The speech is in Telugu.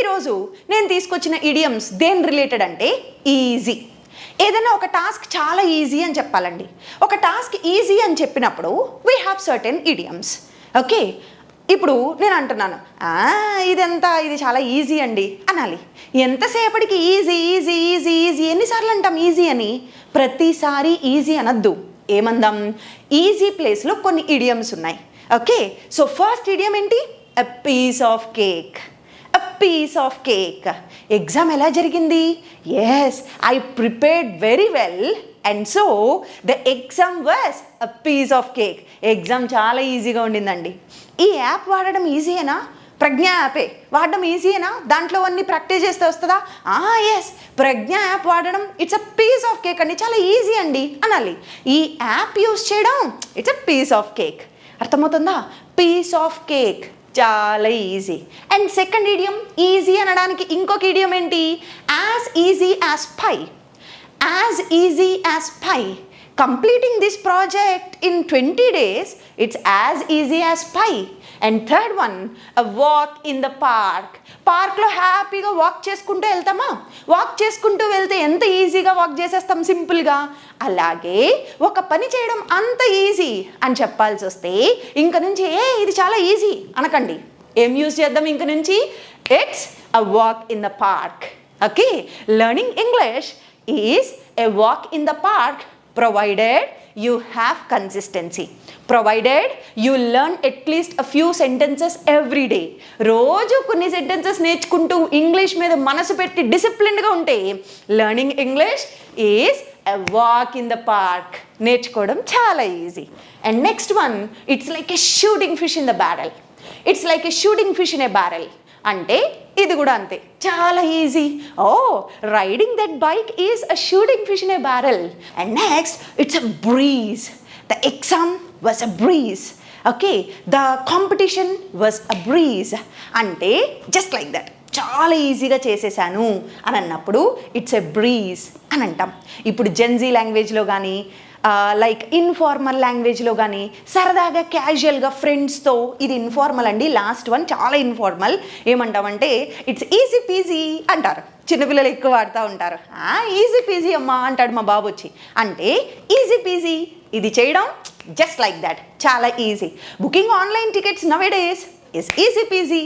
ఈరోజు నేను తీసుకొచ్చిన ఇడియమ్స్ దేని రిలేటెడ్ అంటే ఈజీ. ఏదైనా ఒక టాస్క్ చాలా ఈజీ అని చెప్పాలండి. ఒక టాస్క్ ఈజీ అని చెప్పినప్పుడు we have certain idioms. Okay, ఇప్పుడు నేను అంటున్నాను ఇది చాలా ఈజీ అండి అనాలి. ఎంతసేపటికి ఈజీ ఈజీ ఈజీ ఈజీ ఎన్నిసార్లు అంటాం ఈజీ అని? ప్రతిసారి ఈజీ అనద్దు. ఏమందాం? ఈజీ ప్లేస్లో కొన్ని ఇడియమ్స్ ఉన్నాయి. ఓకే, సో ఫస్ట్ ఇడియం ఏంటి? A piece of cake. A piece of cake. Exam ఎలా జరిగింది? Yes, I prepared very well and so the exam was a piece of cake. Exam చాలా ఈజీగా ఉండిందండి. ఈ యాప్ వాడడం ఈజీయేనా? ప్రజ్ఞ యాపే వాడడం ఈజీయేనా? దాంట్లో అన్ని ప్రాక్టీస్ చేస్తే వస్తుందా? ఎస్, ప్రజ్ఞ యాప్ వాడడం it's a piece of cake అండి, చాలా ఈజీ అండి అనాలి. ఈ యాప్ యూస్ చేయడం it's a piece of cake. అర్థమవుతుందా? పీస్ ఆఫ్ కేక్ చాలా easy. And second idiom easy అనడానికి ఇంకొక ఇడియం ఏంటి? As easy as pie. As easy as pie. Completing this project in 20 days, it's as easy as pie. And third one, a walk in the park. పార్క్లో హ్యాపీగా వాక్ చేసుకుంటూ వెళ్తామా? వాక్ చేసుకుంటూ వెళ్తే ఎంత ఈజీగా వాక్ చేసేస్తాం సింపుల్గా. అలాగే ఒక పని చేయడం అంత ఈజీ అని చెప్పాల్సి వస్తే ఇంక నుంచి ఇది చాలా ఈజీ అనకండి. ఏం యూజ్ చేద్దాం ఇంక నుంచి? It's a walk in the park. Okay, learning English is a walk in the park provided you have consistency, provided you learn at least a few sentences every day. రోజు కొన్ని సెంటెన్సెస్ నేర్చుకుంటూ ఇంగ్లీష్ మీద మనసు పెట్టి డిసిప్లిన్డ్గా ఉంటే learning English is a walk in the park. నేర్చుకోవడం చాలా easy. And next one, it's like a shooting fish in the barrel. It's like a shooting fish in a barrel అంటే ఇది కూడా అంతే, చాలా easy. Riding that bike is a shooting fish in a barrel. And next, it's a breeze. The exam was a breeze. Okay, the competition was a breeze అంటే జస్ట్ లైక్ దట్, చాలా ఈజీగా చేసేసాను అని అన్నప్పుడు ఇట్స్ ఎ బ్రీజ్ అని అంటాం. ఇప్పుడు జెన్జీ లాంగ్వేజ్లో కానీ లైక్ ఇన్ఫార్మల్ లాంగ్వేజ్లో కానీ సరదాగా క్యాజువల్గా ఫ్రెండ్స్తో, ఇది ఇన్ఫార్మల్ అండి. లాస్ట్ వన్ చాలా ఇన్ఫార్మల్. ఏమంటామంటే ఇట్స్ ఈజీ పీజీ అంటారు. చిన్నపిల్లలు ఎక్కువ వాడుతూ ఉంటారు. ఈజీ పీజీ అమ్మా అంటాడు మా బాబు వచ్చి. అంటే ఈజీ పీజీ, ఇది చేయడం జస్ట్ లైక్ దట్, చాలా easy. Booking online tickets now A days is easy PG.